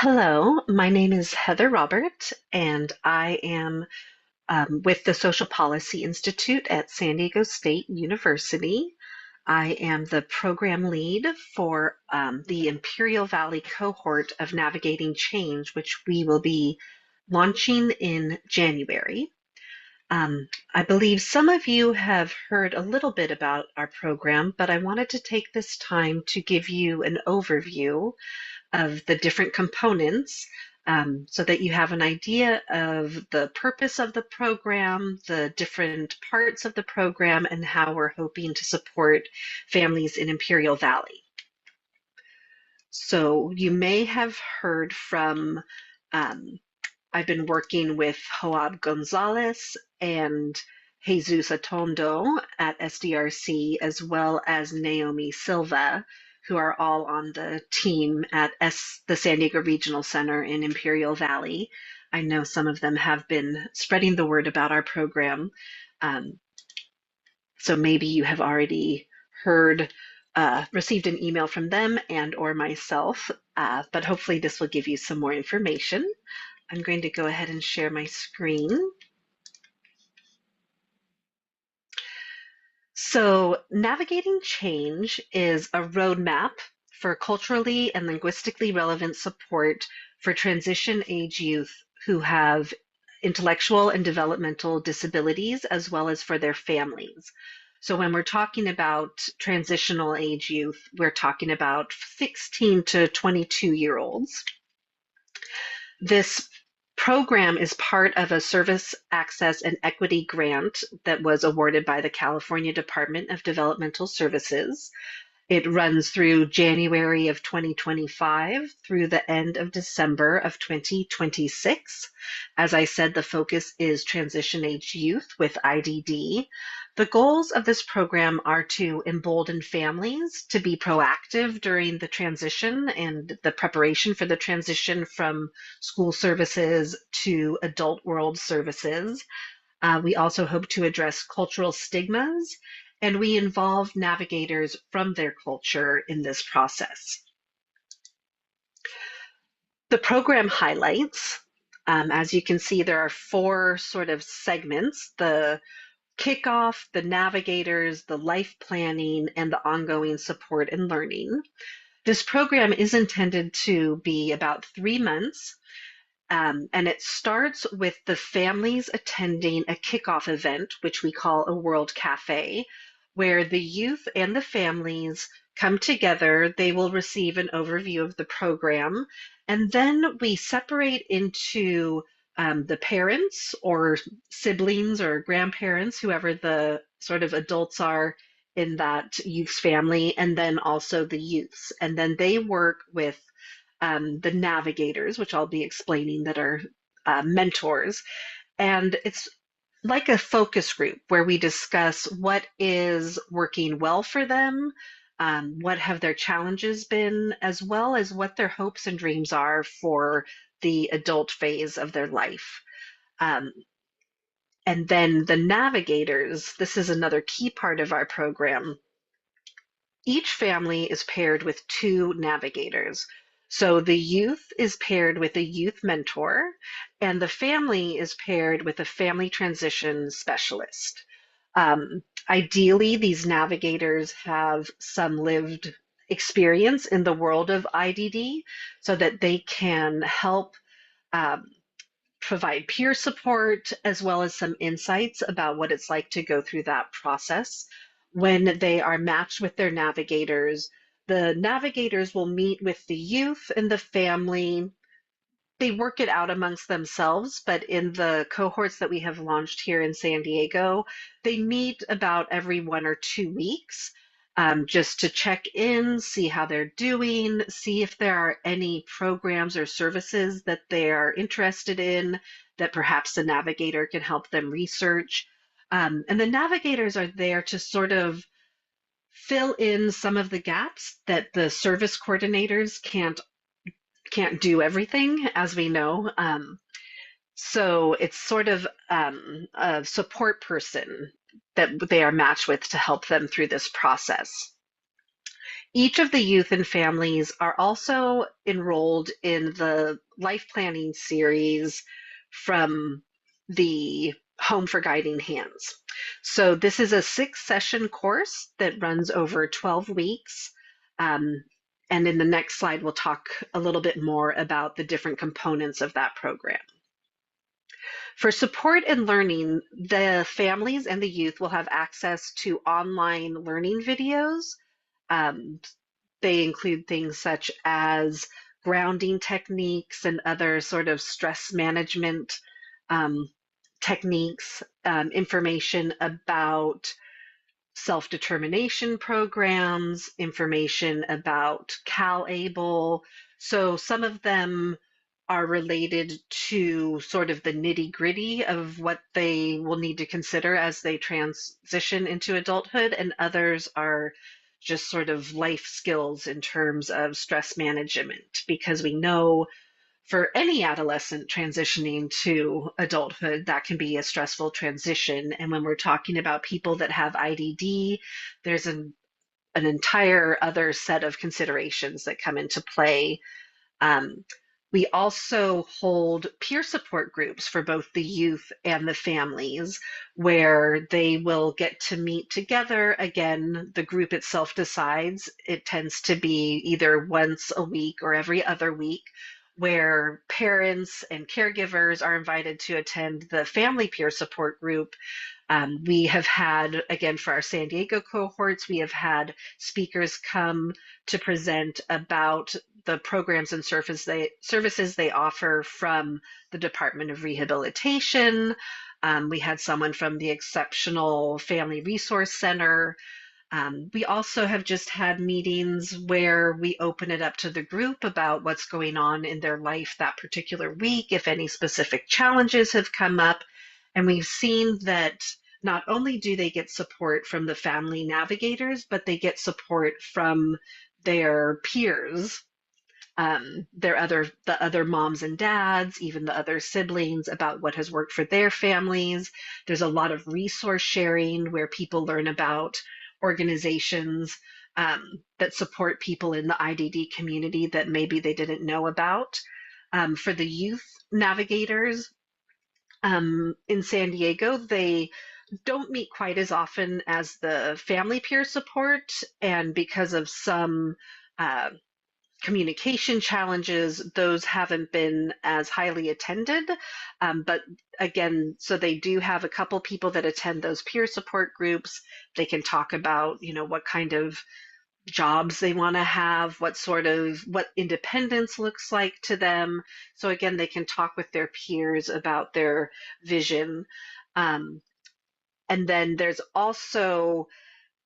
Hello, my name is Heather Robert, and I am with the Social Policy Institute at San Diego State University. I am the program lead for the Imperial Valley cohort of Navigating Change, which we will be launching in January. I believe some of you have heard a little bit about our program, but I wanted to take this time to give you an overview of the different components so that you have an idea of the purpose of the program, the different parts of the program, and how we're hoping to support families in Imperial Valley. So you may have heard from, um, I've been working with Joab Gonzalez and Jesus Atondo at SDRC, as well as Naomi Silva, who are all on the team at the San Diego Regional Center in Imperial Valley. I know some of them have been spreading the word about our program. Um, so maybe you have already heard, received an email from them and or myself, but hopefully this will give you some more information. I'm going to go ahead and share my screen. So, navigating change is a roadmap for culturally and linguistically relevant support for transition age youth who have intellectual and developmental disabilities, as well as for their families. So, when we're talking about transitional age youth, we're talking about 16 to 22-year-olds. This program is part of a service access and equity grant that was awarded by the California Department of Developmental Services. It runs through January of 2025 through the end of December of 2026. As I said, the focus is transition age youth with IDD. The goals of this program are to embolden families to be proactive during the transition and the preparation for the transition from school services to adult world services. We also hope to address cultural stigmas, and we involve navigators from their culture in this process. The program highlights, as you can see, there are four sort of segments: the kickoff, the navigators, the life planning, and the ongoing support and learning. This program is intended to be about 3 months. And it starts with the families attending a kickoff event, which we call a World Cafe, where the youth and the families come together. They will receive an overview of the program, and then we separate into the parents or siblings or grandparents, whoever the sort of adults are in that youth's family, and then also the youths. And then they work with the navigators, which I'll be explaining, that are mentors. And it's like a focus group where we discuss what is working well for them, what have their challenges been, as well as what their hopes and dreams are for the adult phase of their life. Um, and then the navigators, this is another key part of our program. Each family is paired with two navigators. So the youth is paired with a youth mentor, and the family is paired with a family transition specialist. Ideally, these navigators have some lived experience in the world of IDD so that they can help um, provide peer support as well as some insights about what it's like to go through that process. When they are matched with their navigators, the navigators will meet with the youth and the family. They work it out amongst themselves, but in the cohorts that we have launched here in San Diego, they meet about every 1 or 2 weeks, just to check in, see how they're doing, see if there are any programs or services that they are interested in that perhaps the navigator can help them research. And the navigators are there to sort of fill in some of the gaps that the service coordinators can't do everything, as we know. So it's sort of a support person that they are matched with to help them through this process. Each of the youth and families are also enrolled in the life planning series from the Home for Guiding Hands. So this is a 6-session course that runs over 12 weeks. Um, and in the next slide, we'll talk a little bit more about the different components of that program. For support and learning, the families and the youth will have access to online learning videos. Um, they include things such as grounding techniques and other sort of stress management um, techniques, information about self-determination programs, information about CalAble. So some of them are related to sort of the nitty-gritty of what they will need to consider as they transition into adulthood, and others are just sort of life skills in terms of stress management, because we know for any adolescent transitioning to adulthood, that can be a stressful transition. And when we're talking about people that have IDD, there's an entire other set of considerations that come into play. um, we also hold peer support groups for both the youth and the families, where they will get to meet together. Again, the group itself decides. It tends to be either once a week or every other week, where parents and caregivers are invited to attend the family peer support group. We have had, again, for our San Diego cohorts, we have had speakers come to present about the programs and services they offer from the Department of Rehabilitation. We had someone from the Exceptional Family Resource Center. We also have just had meetings where we open it up to the group about what's going on in their life that particular week, if any specific challenges have come up. And we've seen that not only do they get support from the family navigators, but they get support from their peers, the other moms and dads, even the other siblings, about what has worked for their families. There's a lot of resource sharing where people learn about organizations that support people in the IDD community that maybe they didn't know about. For the youth navigators in San Diego, they don't meet quite as often as the family peer support, and because of some uh, communication challenges, those haven't been as highly attended. But again, so they do have a couple people that attend those peer support groups. They can talk about, what kind of jobs they want to have, what independence looks like to them. So again, they can talk with their peers about their vision. Um, and then there's also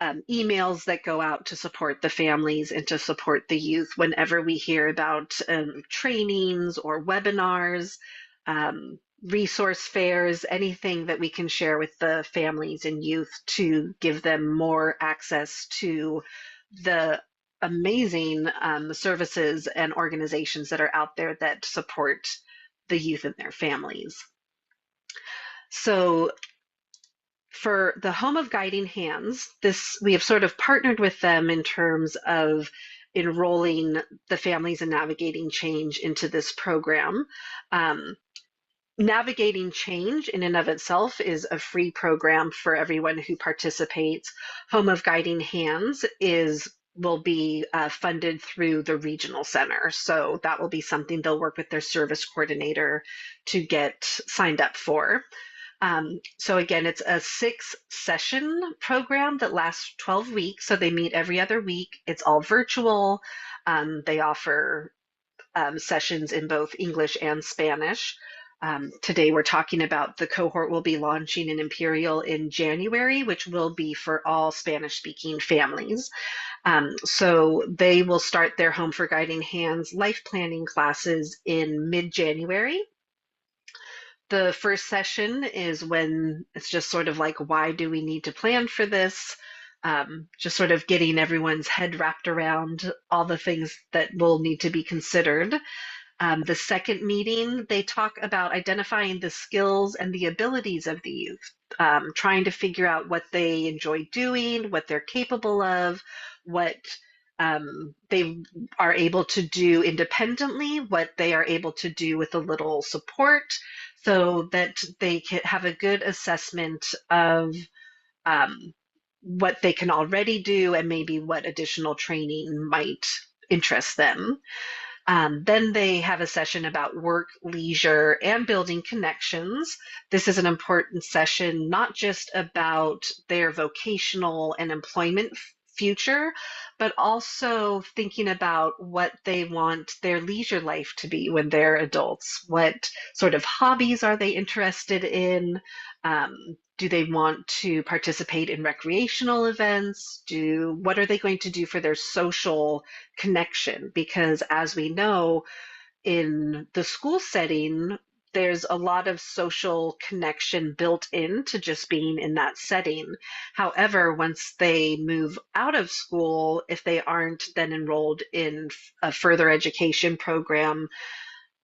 emails that go out to support the families and to support the youth whenever we hear about trainings or webinars, resource fairs, anything that we can share with the families and youth to give them more access to the amazing services and organizations that are out there that support the youth and their families. So for the Home of Guiding Hands, we have sort of partnered with them in terms of enrolling the families and navigating change into this program. Navigating Change in and of itself is a free program for everyone who participates. Home of Guiding Hands will be funded through the regional center. So that will be something they'll work with their service coordinator to get signed up for. So again, it's a 6-session program that lasts 12 weeks. So they meet every other week. It's all virtual. They offer sessions in both English and Spanish. Today we're talking about the cohort will be launching in Imperial in January, which will be for all Spanish-speaking families. So they will start their Home for Guiding Hands life planning classes in mid-January. The first session is when it's just sort of like, why do we need to plan for this? Just sort of getting everyone's head wrapped around all the things that will need to be considered. The second meeting, they talk about identifying the skills and the abilities of the youth, trying to figure out what they enjoy doing, what they're capable of, what they are able to do independently, what they are able to do with a little support, so that they can have a good assessment of um, what they can already do and maybe what additional training might interest them. Then they have a session about work, leisure, and building connections. This is an important session, not just about their vocational and employment future, but also thinking about what they want their leisure life to be when they're adults. What sort of hobbies are they interested in? Do they want to participate in recreational events? What are they going to do for their social connection? Because as we know, in the school setting, there's a lot of social connection built into just being in that setting. However, once they move out of school, if they aren't then enrolled in a further education program,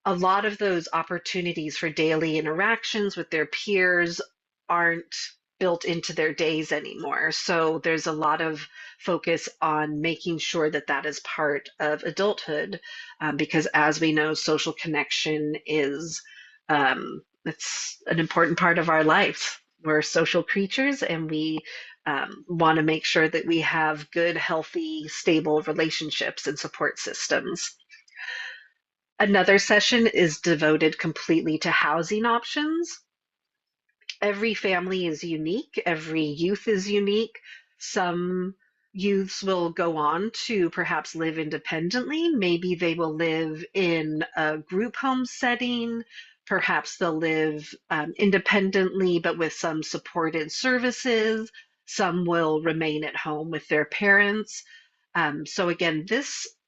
a lot of those opportunities for daily interactions with their peers aren't built into their days anymore. So there's a lot of focus on making sure that that is part of adulthood, because as we know, social connection is it's an important part of our life. We're social creatures, and we want to make sure that we have good, healthy, stable relationships and support systems. Another session is devoted completely to housing options. Every family is unique, every youth is unique. Some youths will go on to perhaps live independently. Maybe they will live in a group home setting. Perhaps they'll live independently but with some supported services. Some will remain at home with their parents. So again,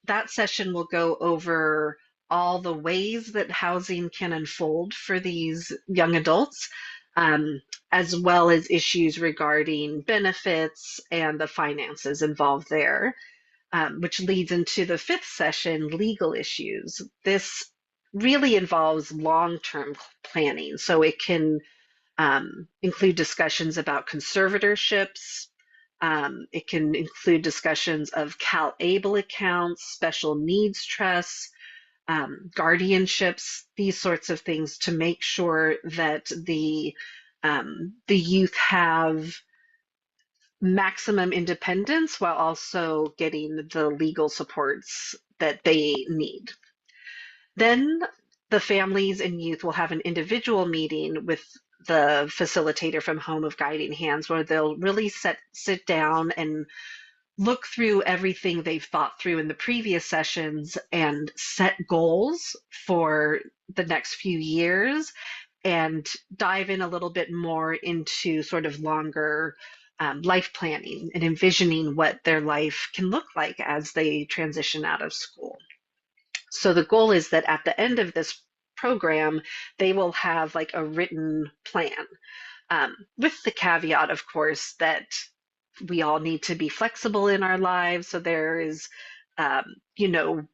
that session will go over all the ways that housing can unfold for these young adults, um, as well as issues regarding benefits and the finances involved there, which leads into the fifth session, legal issues. This really involves long-term planning, so it can include discussions about conservatorships. It can include discussions of CalAble accounts, special needs trusts, guardianships, these sorts of things to make sure that the youth have maximum independence while also getting the legal supports that they need. Then the families and youth will have an individual meeting with the facilitator from Home of Guiding Hands, where they'll really sit down and look through everything they've thought through in the previous sessions and set goals for the next few years, and dive in a little bit more into sort of longer life planning and envisioning what their life can look like as they transition out of school. So the goal is that at the end of this program, they will have like a written plan, with the caveat, of course, that we all need to be flexible in our lives. So there is, um, you know,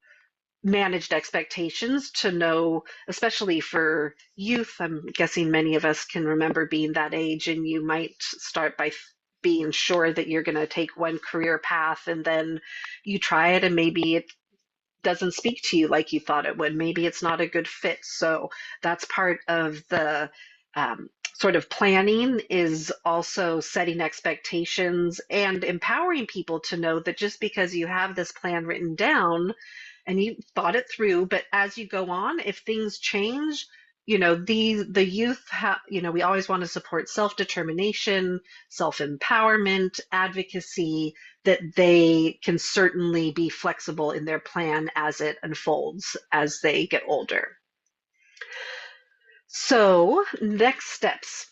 managed expectations to know, especially for youth. I'm guessing many of us can remember being that age, and you might start by being sure that you're going to take one career path, and then you try it and maybe it doesn't speak to you like you thought it would. Maybe it's not a good fit. So that's part of the sort of planning, is also setting expectations and empowering people to know that just because you have this plan written down and you thought it through, but as you go on, if things change, the youth have, we always want to support self-determination, self-empowerment, advocacy, that they can certainly be flexible in their plan as it unfolds as they get older. So, next steps.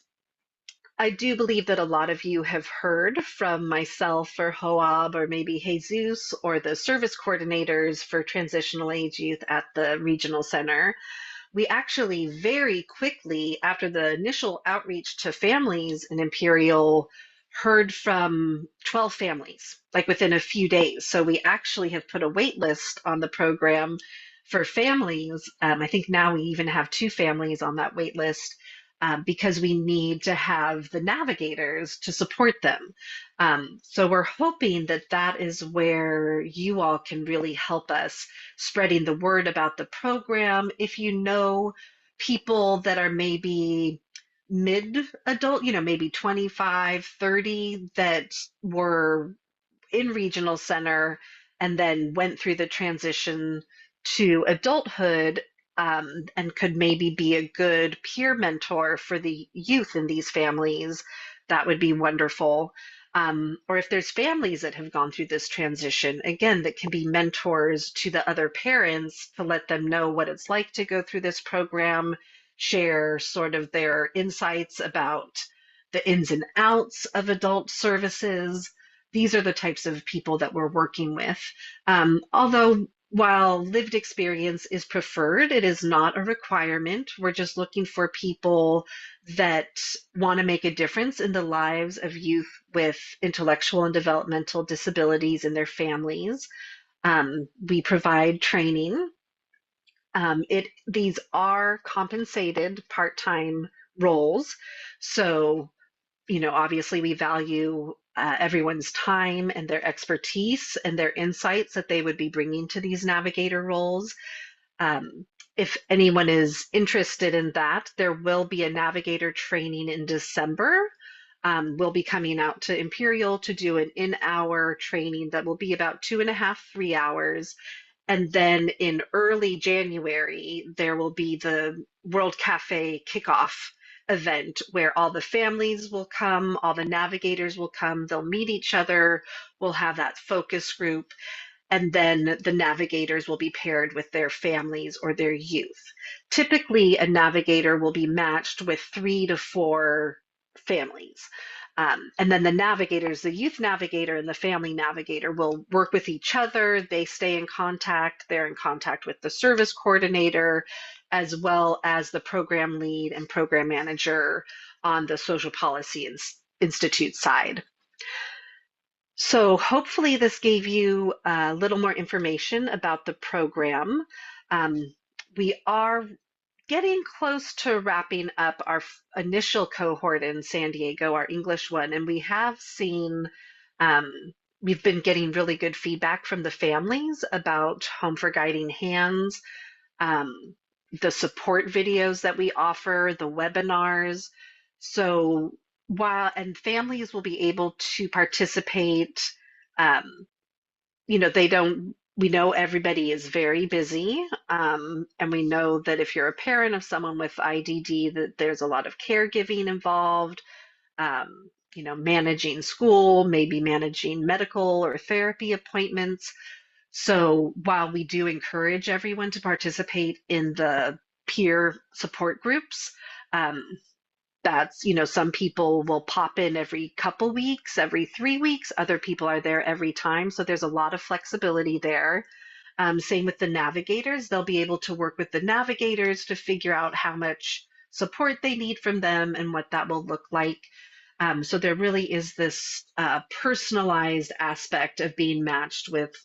I do believe that a lot of you have heard from myself or Hoab or maybe Jesus or the service coordinators for transitional age youth at the regional center. We actually very quickly, after the initial outreach to families in Imperial, heard from 12 families, like within a few days. So we actually have put a wait list on the program for families. I think now we even have 2 families on that wait list, because we need to have the navigators to support them. So we're hoping that that is where you all can really help us spreading the word about the program. If you know people that are maybe mid adult, maybe 25, 30, that were in regional center and then went through the transition to adulthood, and could maybe be a good peer mentor for the youth in these families, that would be wonderful. Or if there's families that have gone through this transition, again, that can be mentors to the other parents to let them know what it's like to go through this program, share sort of their insights about the ins and outs of adult services. These are the types of people that we're working with. Although, while lived experience is preferred, it is not a requirement. We're just looking for people that want to make a difference in the lives of youth with intellectual and developmental disabilities and their families. We provide training. These are compensated part-time roles. So obviously we value everyone's time and their expertise and their insights that they would be bringing to these navigator roles. If anyone is interested in that, there will be a navigator training in December. We'll be coming out to Imperial to do an in-hour training that will be about 2.5, 3 hours. And then in early January, there will be the World Cafe kickoff event where all the families will come, all the navigators will come, they'll meet each other, we'll have that focus group, and then the navigators will be paired with their families or their youth. Typically, a navigator will be matched with 3 to 4 families. And then the navigators, the youth navigator and the family navigator, will work with each other. They stay in contact. They're in contact with the service coordinator, as well as the program lead and program manager on the Social Policy Institute side. So hopefully this gave you a little more information about the program. We are getting close to wrapping up our initial cohort in San Diego, our English one, and we have seen, we've been getting really good feedback from the families about Home for Guiding Hands, the support videos that we offer, the webinars. So and families will be able to participate, um, we know everybody is very busy, and we know that if you're a parent of someone with IDD, that there's a lot of caregiving involved, managing school, maybe managing medical or therapy appointments. So while we do encourage everyone to participate in the peer support groups, um, that's, some people will pop in every couple weeks, every 3 weeks. Other people are there every time. So there's a lot of flexibility there. Same with the navigators. They'll be able to work with the navigators to figure out how much support they need from them and what that will look like. So there really is this personalized aspect of being matched with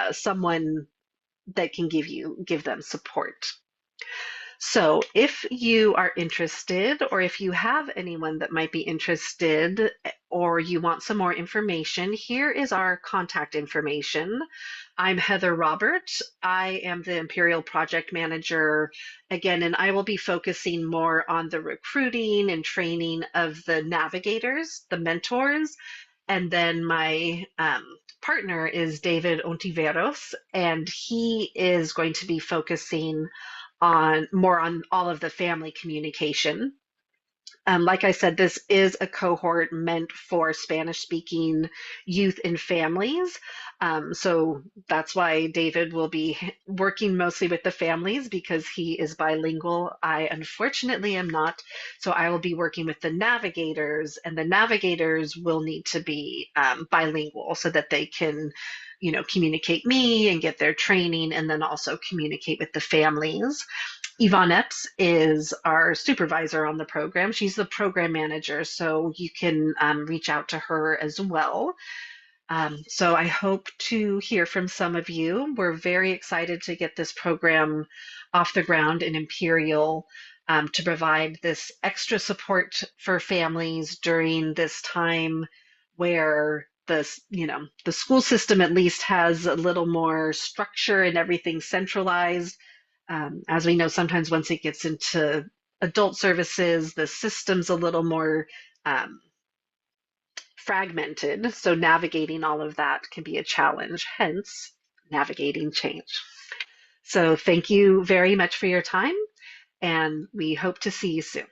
someone that can give them support. So if you are interested, or if you have anyone that might be interested, or you want some more information, here is our contact information. I'm Heather Roberts. I am the Imperial Project Manager again, and I will be focusing more on the recruiting and training of the navigators, the mentors, and then my partner is David Ontiveros, and he is going to be focusing more on all of the family communication. Like I said, this is a cohort meant for Spanish-speaking youth and families. So that's why David will be working mostly with the families, because he is bilingual. I unfortunately am not. So I will be working with the navigators, and the navigators will need to be bilingual so that they can, communicate me and get their training, and then also communicate with the families. Yvonne Epps is our supervisor on the program. She's the program manager, so you can reach out to her as well. So I hope to hear from some of you. We're very excited to get this program off the ground in Imperial. to provide this extra support for families during this time where the school system at least has a little more structure and everything centralized. As we know, sometimes once it gets into adult services, the system's a little more um, fragmented. So navigating all of that can be a challenge, hence navigating change. So thank you very much for your time, and we hope to see you soon.